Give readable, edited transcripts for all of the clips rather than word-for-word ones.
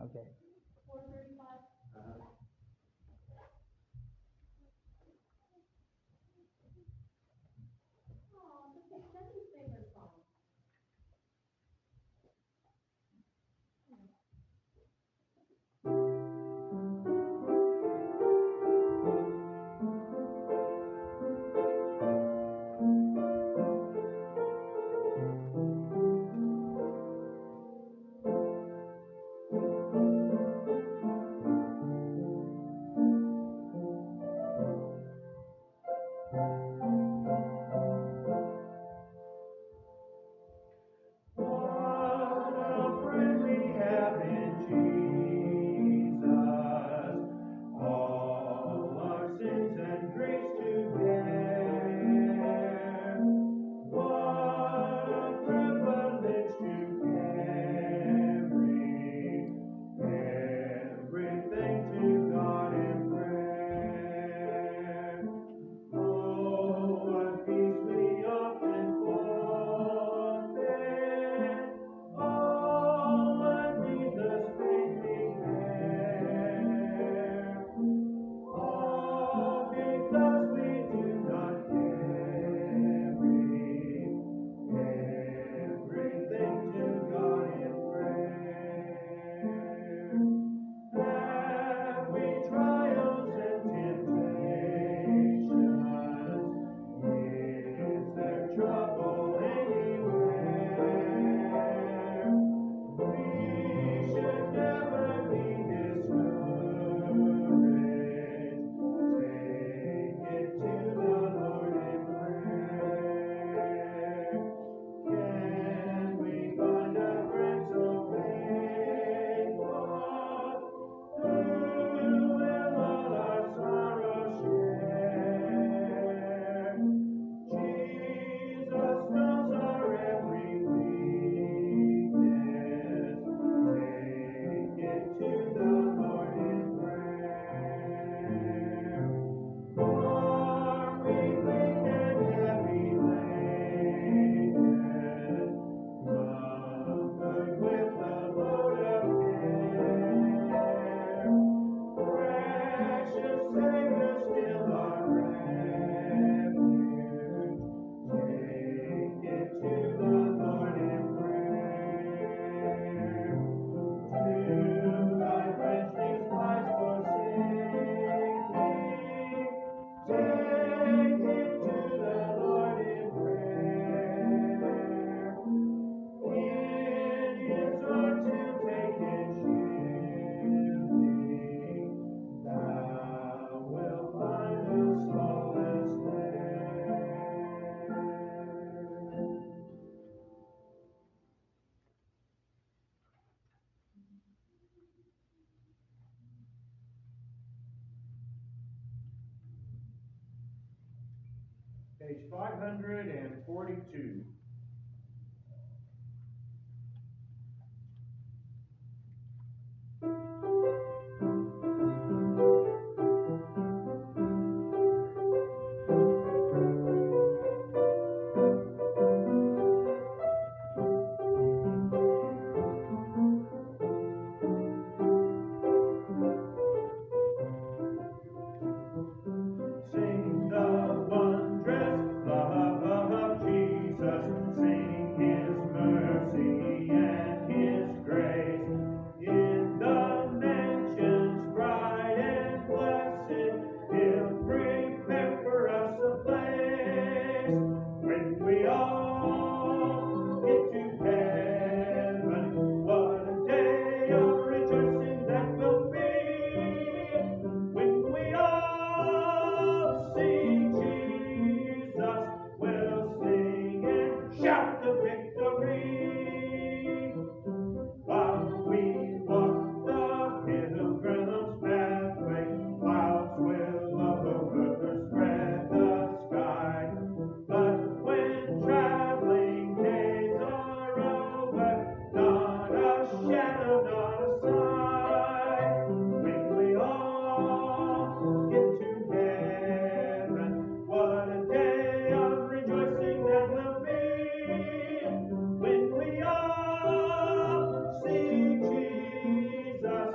Okay. 4:35. Oh, that's Debbie's favorite song. Page 542. Sing the wondrous love of Jesus, sing His mercy and His grace. In the mansions bright and blessed, He'll prepare for us a place. When we all get to heaven, what a day of rejoicing that will be. When we all see Jesus, we'll sing and shout the victory. While we walk the pilgrim's pathway, clouds will overspread the sky. But when traveling days are over, not a shadow, not a sigh. When we all get to heaven, what a day of rejoicing that will be. When we all see Jesus,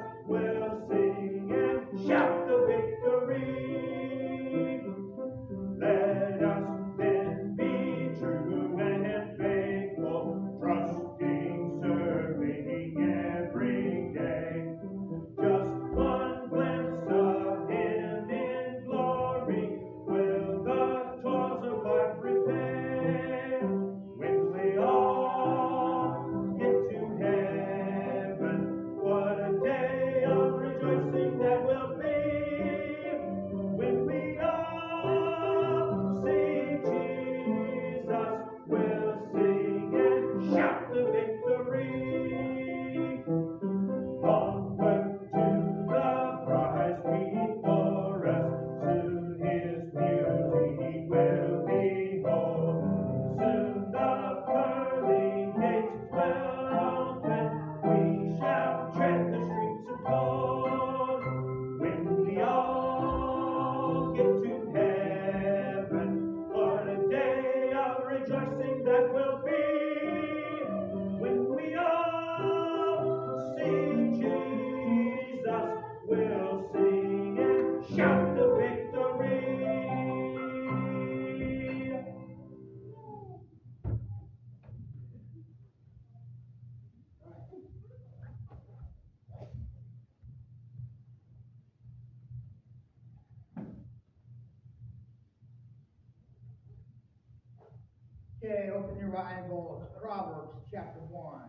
Okay, open your Bible. Proverbs chapter 1.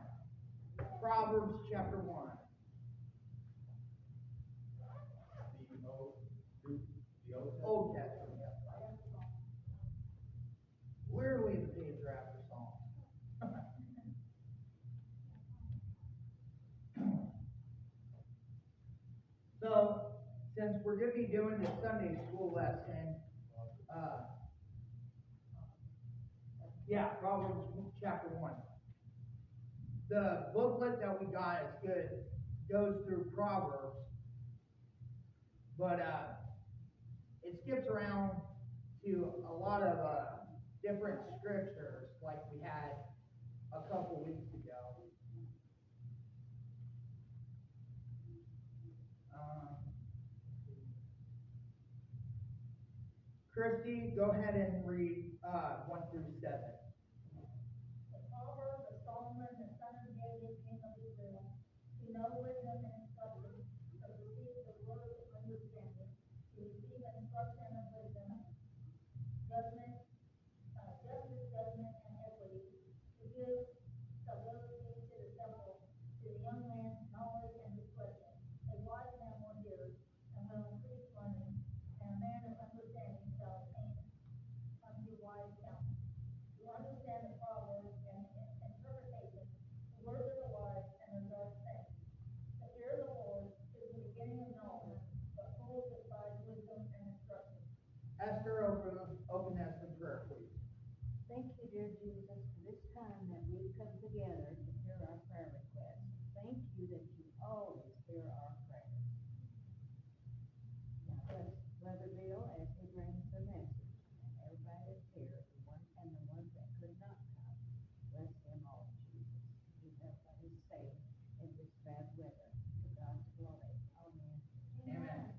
Proverbs chapter 1. Old Testament. Literally the page are after Psalms. So, since we're going to be doing the Sunday school lesson, Proverbs chapter 1. The booklet that we got is good, goes through Proverbs, but it skips around to a lot of different scriptures like we had a couple weeks ago. Christy, go ahead and read 1 through 7. The Proverbs of Solomon, the son of David, king of Israel, to know wisdom and instruction, to receive the word of understanding, to receive instruction of wisdom, judgment, justice, judgment, and equity, to give stability to the simple, to the young man knowledge and discretion. A wise man will hear, and will increase learning, and a man of understanding shall attain unto wise counsel. To understand the proverbs and interpretation, the words of the wise and the dark things. The fear of the Lord is the beginning of knowledge, but fools despise wisdom and instruction. Esther, open us in prayer, please. Thank you, dear Jesus, for this time that we've come together to hear our prayer requests. Thank you that you always hear our prayers. Now bless Brother Bill as he brings the message, and everybody that's here, the ones that could not come. Bless them all, Jesus. Keep everybody safe in this bad weather. To God's glory. Amen. Amen.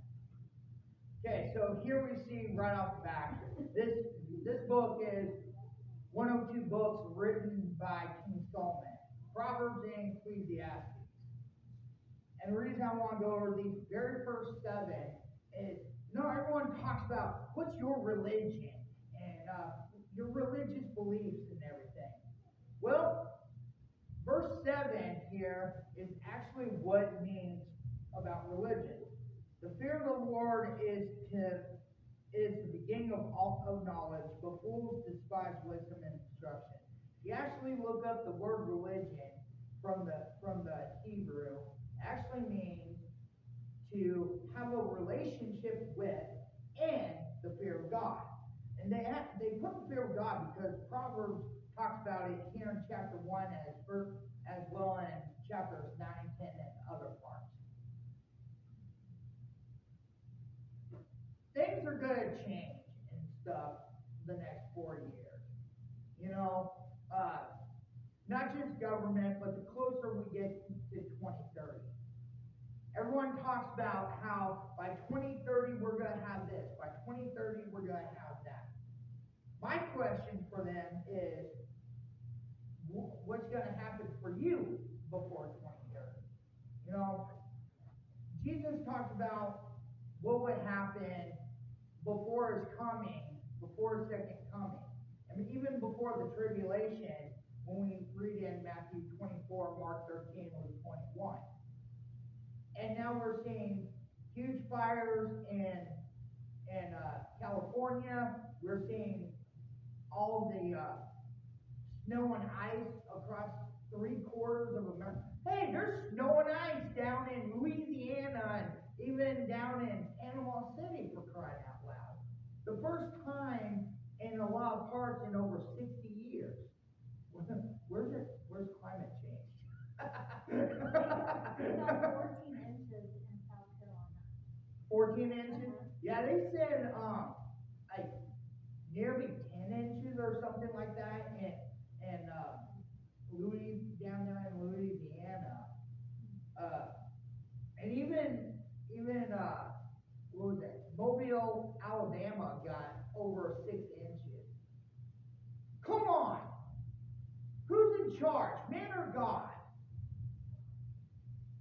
Okay, so here we see right off the bat, this book is one of 2 books written by King Solomon, Proverbs and Ecclesiastes. And the reason I want to go over these very first 7 is, everyone talks about what's your religion and your religious beliefs and everything. Well, verse 7 here is actually what it means about religion. The fear of the Lord is the beginning of all knowledge, but fools despise wisdom and instruction. If you actually look up the word religion from the Hebrew, it actually means to have a relationship with and the fear of God. And they put the fear of God because Proverbs talks about it here in chapter 1 as well in chapters 9, 10, and other parts. Things are going to change and stuff the next 4 years. Not just government, but the closer we get to 2030. Everyone talks about how by 2030 we're going to have this, by 2030 we're going to have that. My question for them is, what's going to happen for you before 2030? Jesus talked about what would happen before his coming, before his second coming. I mean, even before the tribulation, when we read in Matthew 24, Mark 13, Luke 21. And now we're seeing huge fires in California. We're seeing all the snow and ice across 3/4 of America. Hey, there's snow and ice down in Louisiana and even down in Panama City, for crying out loud. The first time in a lot of parts in over 60 years. Where's climate change? We got 14 inches in South Carolina. 14 inches? Yeah, they said like nearly 10 inches or something like that in down there in Louisiana. And even what was it? Mobile, Alabama got over 6 inches. Come on! Who's in charge? Man or God?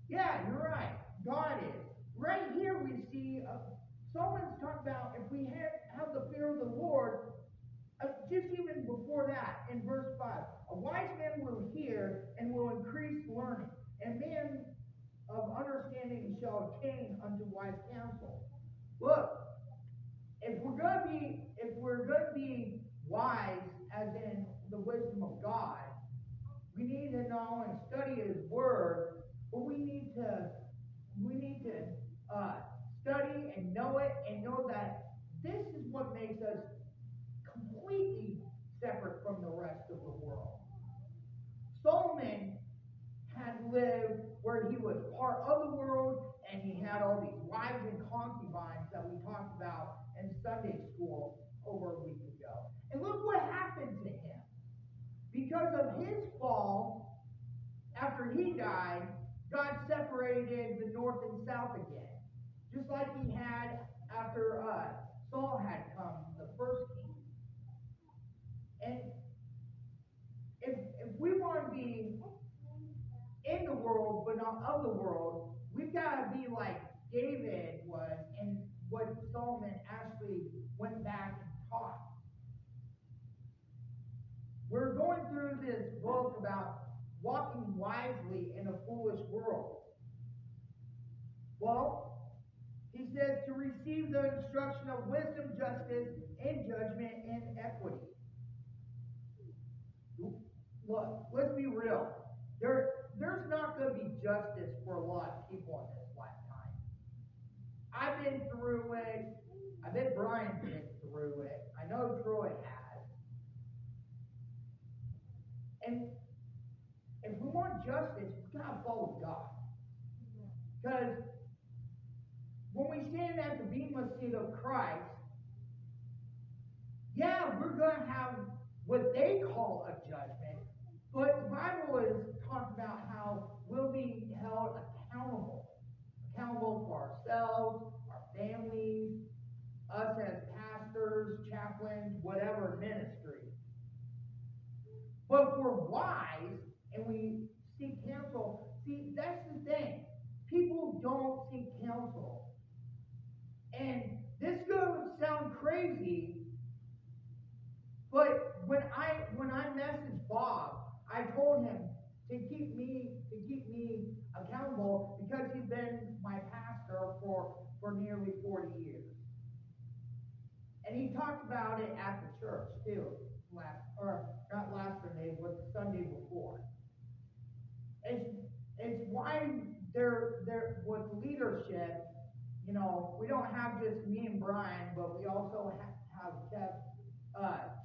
Yeah, you're right. God is. Right here we see, someone's talking about if we have the fear of the Lord, Just even before that, in verse 5, a wise man will hear and will increase learning, and man of understanding shall attain unto wise counsel. Look, if we're going to be wise, as in the wisdom of God, we need to not only study His Word, but we need to study and know it, and know that this is what makes us completely separate from the rest of the world. Solomon had lived where he was part of the world, and he had all these wives and concubines that we talked about in Sunday school over a week ago. And look what happened to him. Because of his fall, after he died, God separated the north and south again. Just like he had after Saul had come, the first king. And if we want to be in the world but not of the world, we've got to be like David was, and what Solomon actually went back and taught. We're going through this book about walking wisely in a foolish world. Well, he says to receive the instruction of wisdom, justice, and judgment and equity. Look, let's be real. There's not going to be justice for a lot of people in this lifetime. I've been through it. I bet Brian's been through it. I know Troy has. And if we want justice, we got to follow God. Because when we stand at the bema seat of Christ, yeah, we're going to have what they call a judgment, but the Bible is talking about how we'll be held accountable. Accountable for ourselves, our families, us as pastors, chaplains, whatever ministry. But if we're wise and we seek counsel, see, that's the thing. People don't seek counsel. And this could sound crazy, but when I messaged Bob, I told him to keep me accountable because he's been my pastor for nearly 40 years. And he talked about it at the church too, not last Sunday, but the Sunday before. It's why they're with leadership, we don't have just me and Brian, but we also have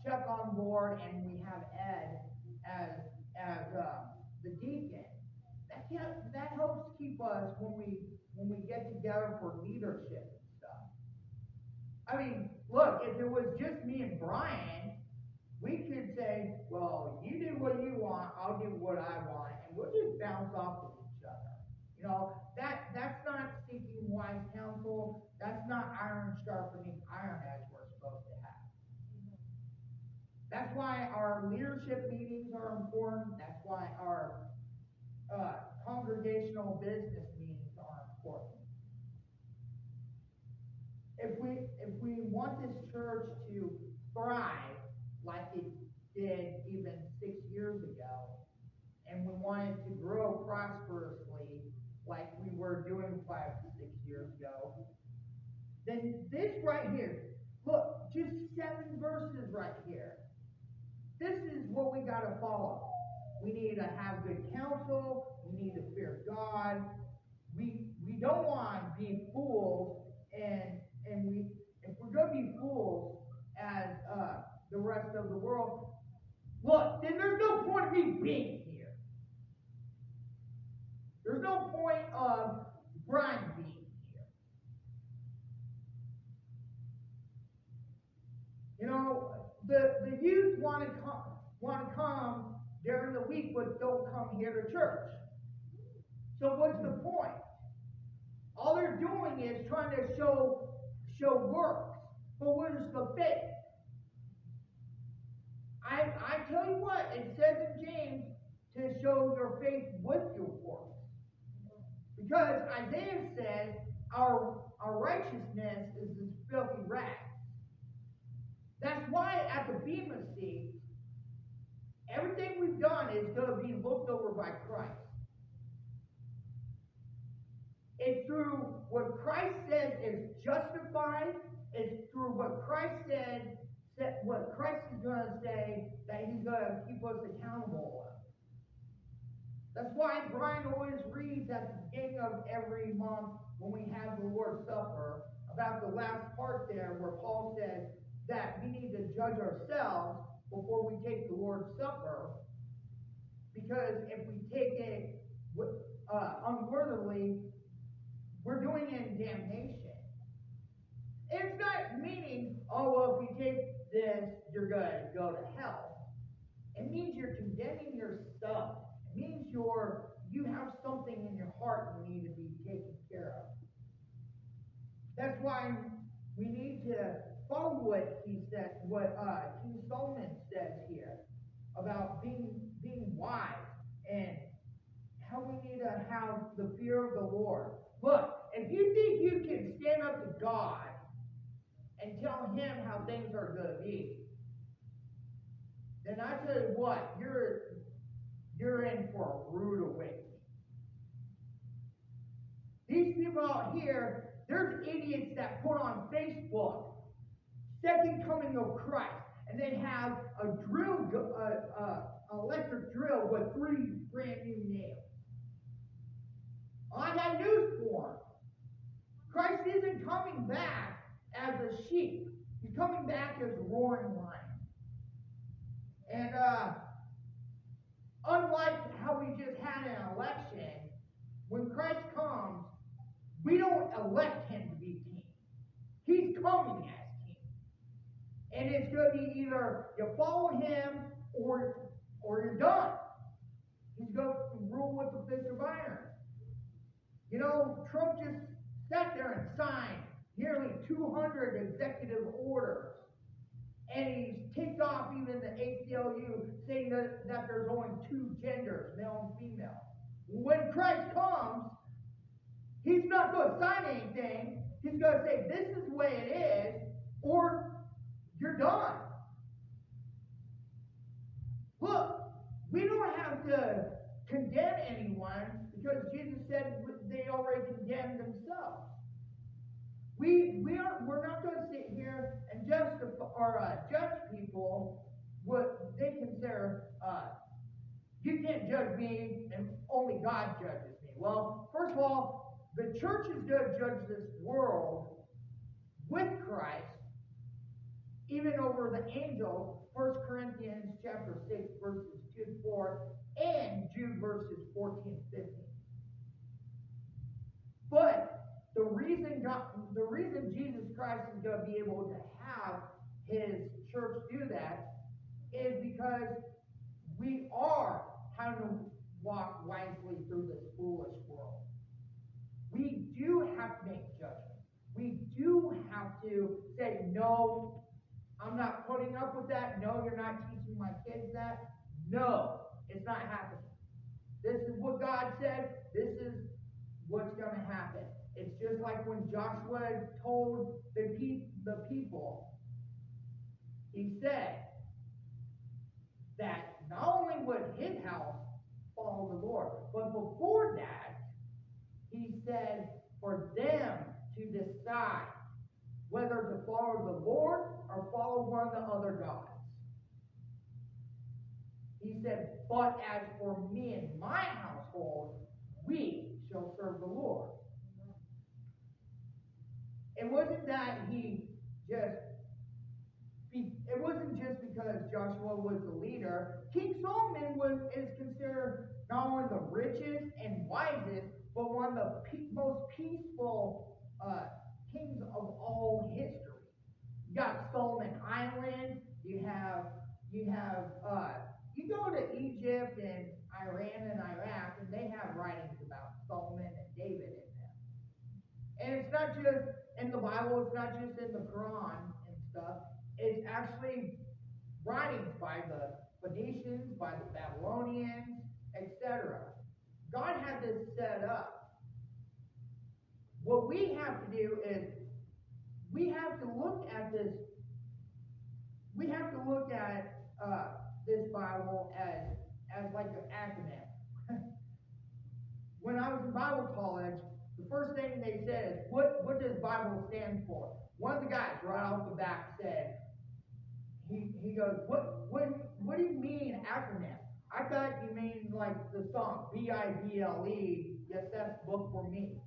Chuck on board, and we have Ed as the deacon. That helps keep us when we get together for leadership and stuff. I mean, look, if it was just me and Brian, we could say, well, you do what you want, I'll do what I want, and we'll just bounce off of each other. That's not seeking wise counsel. That's not iron sharpening iron as we're supposed to have. That's why our leadership meetings are important. That's why our congregational business meetings are important. If we want this church to thrive like it did even 6 years ago, and we want it to grow prosperously like we were doing 5 to 6 years ago, then this right here, look, just 7 verses right here. This is what we got to follow. We need to have good counsel. We need to fear God. We don't want to be fools, and if we're going to be fools as the rest of the world, look, then there's no point of me being here. There's no point of Brian being here. The youth want to come during the week, but don't come here to church. So what's the point? All they're doing is trying to show works. But where's the faith? I tell you what, it says in James to show your faith with your works. Because Isaiah says our righteousness is as filthy rags. That's why at the Bema seat, everything we've done is going to be looked over by Christ. It's through what Christ says is justified. It's through what Christ said what Christ is going to say that he's going to keep us accountable of. That's why Brian always reads at the beginning of every month when we have the Lord's Supper about the last part there where Paul says that we need to judge ourselves before we take the Lord's Supper, because if we take it unworthily, we're doing it in damnation. It's not meaning, oh, well, if you take this, you're going to go to hell. It means you're condemning yourself. It means you have something in your heart you need to be taken care of. That's why we need to follow what he said, what King Solomon says here about being wise and how we need to have the fear of the Lord. Look, if you think you can stand up to God and tell him how things are going to be, then I tell you what, you're in for a rude awakening. These people out here, there's idiots that put on Facebook second coming of Christ, and they have a electric drill with 3 brand new nails. I got news for them. Christ isn't coming back as a sheep. He's coming back as a roaring lion. And unlike how we just had an election, when Christ comes, we don't elect him to be king. He's coming as king. And it's going to be either you follow him or you're done. He's going to rule with the fist of iron. You know, Trump just sat there and signed nearly 200 executive orders. And he's ticked off even the ACLU, saying that there's only 2 genders, male and female. When Christ comes, he's not going to sign anything. He's going to say, this is the way it is, or you're done. Look, we don't have to condemn anyone because Jesus said they already condemned themselves. We're not going to sit here and justify or judge people what they consider. You can't judge me, and only God judges me. Well, first of all, the church is going to judge this world with Christ, even over the angels. 1 Corinthians chapter 6, verses 2 to 4, and Jude verses 14 and 15. But the reason Jesus Christ is going to be able to have his church do that is because we are having to walk wisely through this foolish world. We do have to make judgments. We do have to say, no, I'm not putting up with that. No, you're not teaching my kids that. No, it's not happening. This is what God said. This is what's going to happen. It's just like when Joshua told the people, he said that not only would his house follow the Lord, but before that, he said for them to decide whether to follow the Lord or follow one of the other gods. He said, but as for me and my household, we shall serve the Lord. It wasn't that it wasn't just because Joshua was the leader. King Solomon is considered not only the richest and wisest, but one of the most peaceful kings of all history. You got Solomon Island. You go to Egypt and Iran and Iraq, and they have writings about Solomon and David in them. And it's not just in the Bible, it's not just in the Quran and stuff. It's actually writings by the Phoenicians, by the Babylonians, etc. God had this set up. What we have to do is we have to look at this we have to look at this Bible as like an acronym. When I was in Bible college, the first thing they said is, what does Bible stand for? One of the guys right off the bat said, he goes, what do you mean acronym? I thought you mean like the song Bible. Yes, that's the book for me.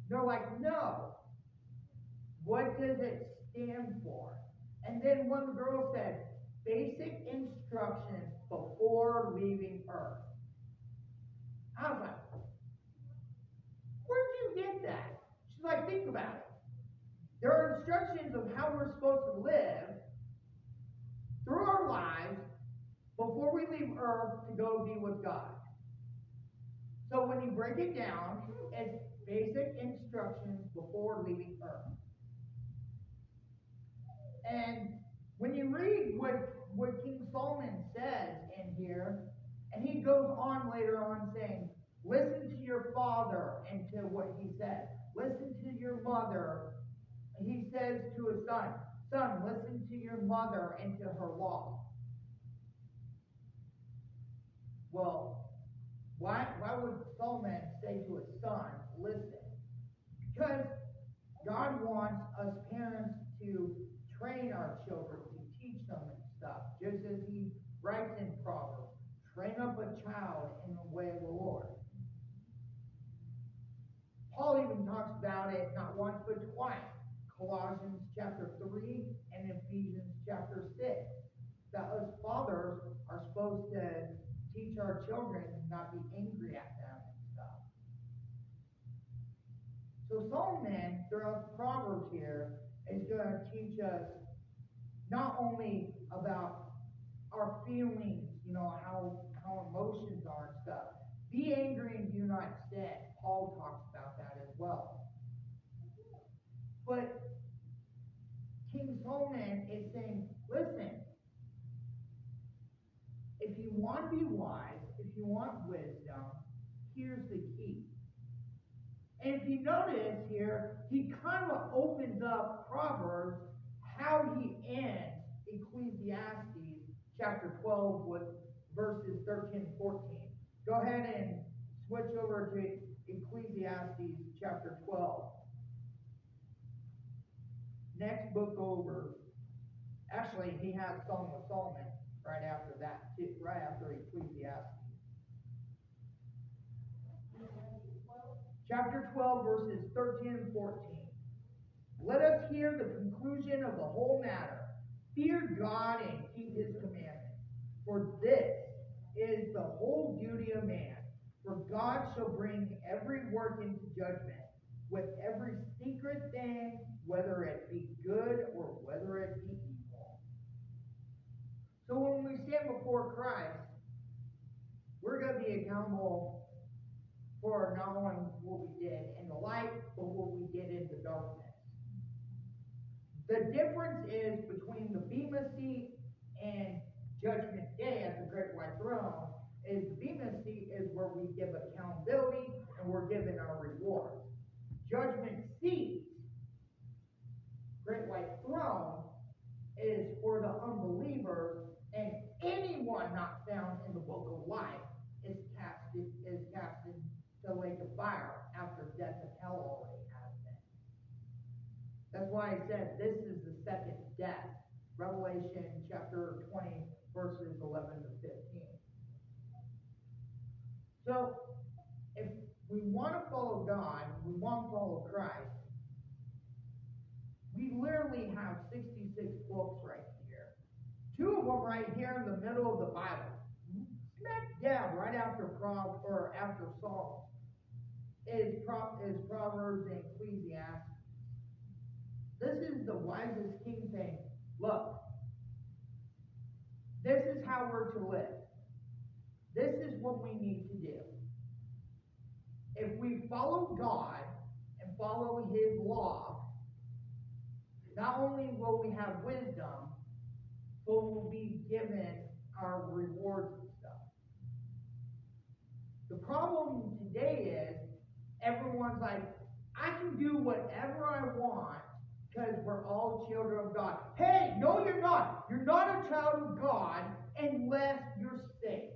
They're like, no. What does it stand for? And then one of the girls said, basic instructions before leaving Earth. I was like, where'd you get that? She's like, think about it. There are instructions of how we're supposed to live through our lives before we leave Earth to go be with God. So when you break it down, it's basic instructions before leaving Earth. And when you read what King Solomon says in here, and he goes on later on saying, listen to your father and to what he said. Listen to your mother. He says to his son, son, listen to your mother and to her law. Well, why would Solomon say to his son, listen? Because God wants us parents to train our children, to teach them and stuff. Just as he writes in Proverbs, train up a child in the way of the Lord. Paul even talks about it not once but twice. Colossians chapter 3 and Ephesians chapter 6. That us fathers are supposed to teach our children and not be angry at them and stuff. So Solomon, throughout the Proverbs here, is going to teach us not only about our feelings, how emotions are and stuff. Be angry and do not sin. Paul talks about that as well. But King Solomon is saying, listen, if you want to be wise, if you want wisdom, here's the key. And if you notice here, he kind of opens up Proverbs how he ends Ecclesiastes chapter 12 with verses 13 and 14. Go ahead and switch over to Ecclesiastes chapter 12. Next book over. Actually, he has Song of Solomon right after that, too, right after Ecclesiastes. Chapter 12, verses 13 and 14. Let us hear the conclusion of the whole matter. Fear God and keep his commandments. For this is the whole duty of man. For God shall bring every work into judgment, with every secret thing, whether it be good or whether it be evil. So when we stand before Christ, we're going to be accountable for not only what we did in the light, but what we did in the darkness. The difference is between the Bema seat and Judgment Day at the Great White Throne is the Bema seat is where we give accountability and we're given our rewards. Judgment seat, Great White Throne, is for the unbelievers, and anyone not found in the book of life is cast into the lake of fire after death and hell already has been. That's why he said this is the second death. Revelation chapter 20, verses 11 to 15. So, if we want to follow God, we want to follow Christ, we literally have 66 books right here. 2 of them right here in the middle of the Bible. Smack dab right after after Psalms is Proverbs and Ecclesiastes. This is the wisest king saying, look, this is how we're to live. This is what we need to do. If we follow God and follow his law, not only will we have wisdom, but we'll be given our rewards and stuff. The problem today is everyone's like, I can do whatever I want because we're all children of God. Hey, no, you're not. You're not a child of God unless you're saved.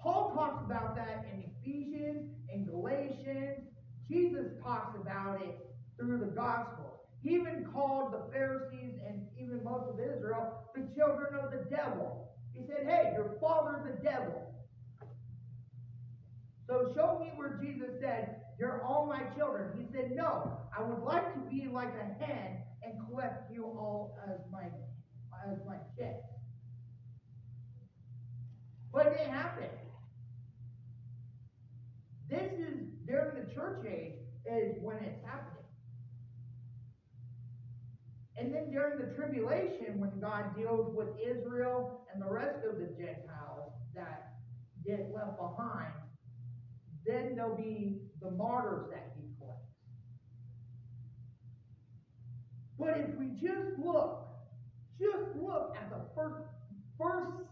Paul talks about that in Ephesians, in Galatians. Jesus talks about it through the gospel. He even called the Pharisees and even most of Israel the children of the devil. He said, hey, your father's the devil. So show me where Jesus said, you're all my children. He said, no, I would like to be like a hen and collect you all as my chicks. But it didn't happen. This is during the church age is when it's happening. And then during the tribulation, when God deals with Israel and the rest of the Gentiles that get left behind, then there'll be the martyrs that he collects. But if we just look at the first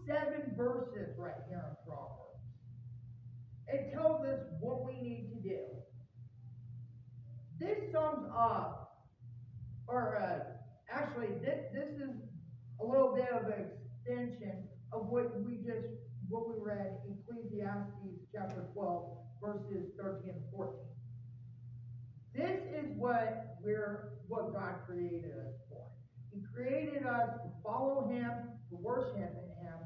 7 verses right here in Proverbs, it tells us what we need to do. This sums up, or actually, this is a little bit of an extension of what we read in Ecclesiastes chapter 12, verses 13 and 14. This is what God created us for. He created us to follow Him, to worship Him,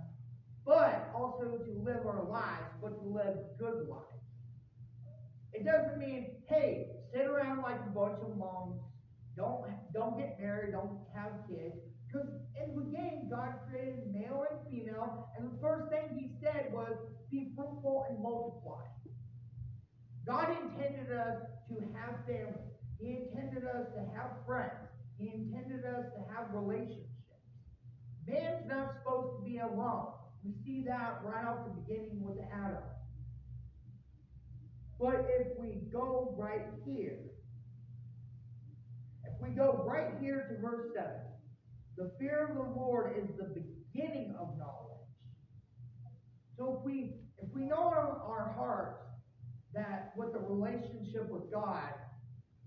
but also to live our lives, but to live good lives. It doesn't mean, hey, sit around like a bunch of monks, don't get married, don't have kids. Because in the beginning, God created male and female, and the first thing He said was, be fruitful and multiply. God intended us to have family. He intended us to have friends. He intended us to have relationships. Man's not supposed to be alone. We see that right off the beginning with Adam. But if we go right here to verse 7, the fear of the Lord is the beginning of knowledge. So if we know in our hearts that what the relationship with God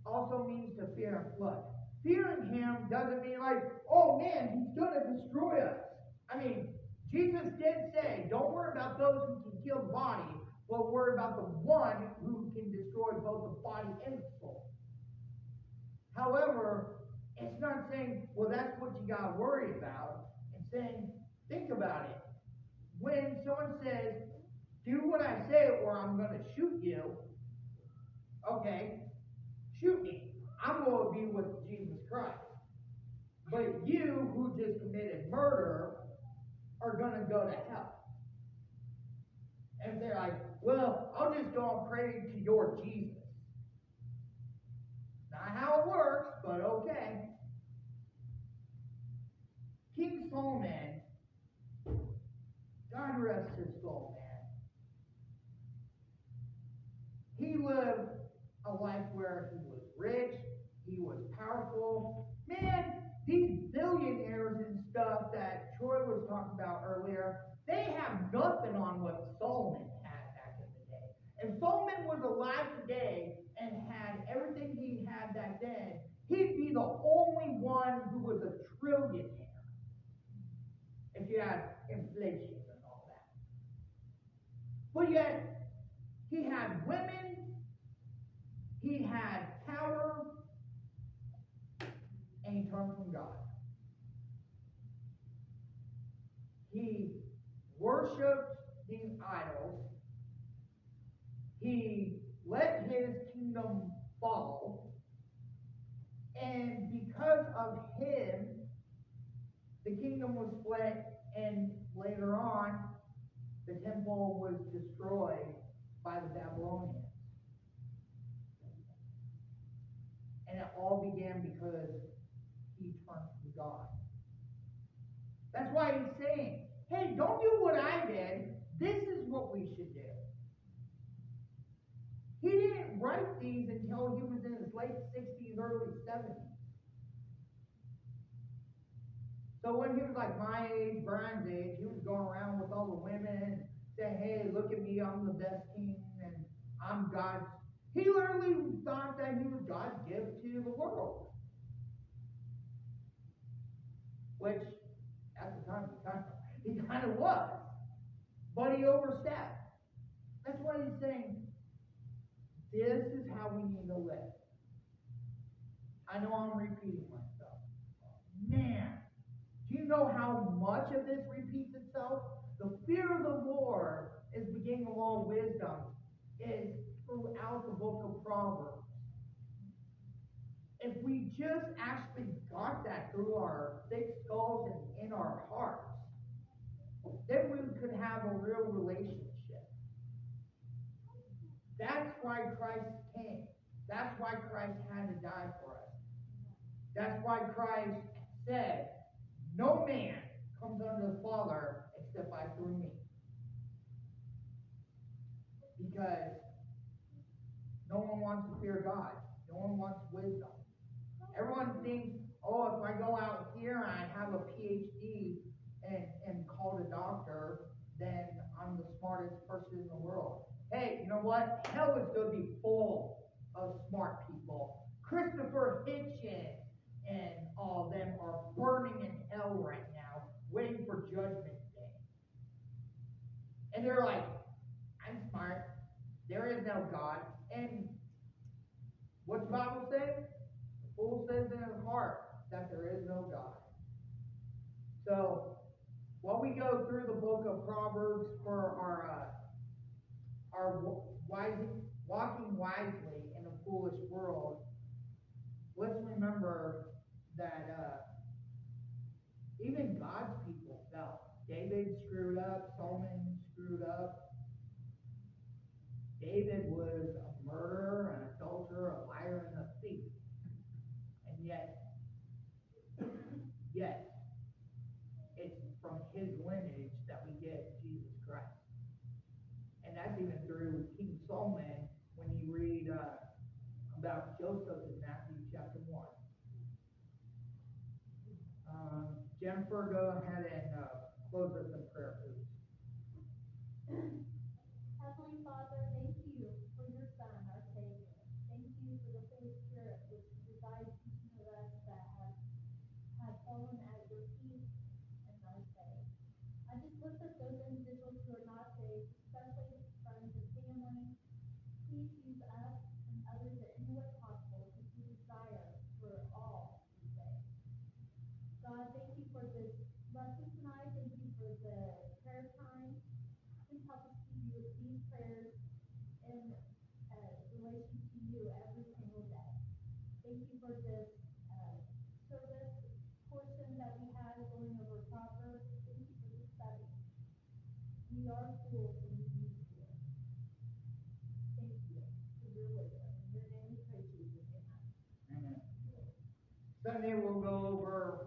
also means to fear Him. Look, fearing Him doesn't mean like, oh man, He's going to destroy us. I mean, Jesus did say, don't worry about those who can kill the body, but worry about the one who can destroy both the body and the soul. However, it's not saying, well, that's what you got to worry about. It's saying, think about it. When someone says, do what I say or I'm going to shoot you, okay, shoot me. I'm going to be with Jesus Christ. But you who just committed murder are going to go to hell. And they're like, well, I'll just go and pray to your Jesus. Not how it works, but okay. King Solomon, God rest his soul, man. He lived a life where he was rich, he was powerful. Man, these billionaires and stuff that Troy was talking about earlier, they have nothing on what Solomon had back in the day. If Solomon was alive today and had everything he had back then, he'd be the only one who was a trillionaire. If you had inflation and all that. But yet, he had women, he had power, and he turned from God. He worshipped these idols. He let his kingdom fall. And because of him, the kingdom was split, and later on, the temple was destroyed by the Babylonians. And it all began because he turned from God. That's why he's saying, hey, don't do what I did. This is what we should do. He didn't write these until he was in his late 60s, early 70s. So when he was like my age, Brian's age, he was going around with all the women and saying, hey, look at me, I'm the best king, and I'm God's. He literally thought that he was God's gift to the world. which at the time he kind of was, but he overstepped. That's why he's saying, this is how we need to live. I know I'm repeating myself. Man, do you know how much of this repeats itself? The fear of the Lord is beginning of all wisdom is throughout the book of Proverbs. If we just actually got that through our thick skulls and in our hearts, then we could have a real relationship. That's why Christ came. That's why Christ had to die for us. That's why Christ said, no man comes unto the Father except by through me. Because no one wants to fear God. No one wants wisdom. Everyone thinks, oh, if I go out here and I have a PhD and called a doctor, then I'm the smartest person in the world. Hey, you know what? Hell is going to be full of smart people. Christopher Hitchens and all of them are burning in hell right now, waiting for Judgment Day. And they're like, I'm smart. There is no God. And what's the Bible say? The fool says in his heart that there is no God. So, while we go through the book of Proverbs for our walking wisely in a foolish world, let's remember that even God's people fell. David screwed up. Solomon screwed up. David was a murderer, an adulterer, a liar, and a thief. And yet, it's from his lineage that we get Jesus Christ. And that's even through King Solomon when you read about Joseph in Matthew chapter 1. Jennifer, go ahead and close us in prayer, please. Heavenly Father, thank you for your Son, our Savior. Thank you for the Holy Spirit, which resides in each of us that have fallen at your feet and are saved. I just lift up those individuals who are not saved, especially friends and family. Please use us and others in any way possible because we desire for all to be saved. God, thank you for this lesson tonight. Thank you for the prayer time. Please help us to use these prayers in relation to you every single day. Thank you for this service portion that we had going over Proverbs. Thank you for the study. We are fools when we use you. Thank you for your wisdom. In your name we pray, Jesus. Amen. Amen. Sunday we'll go over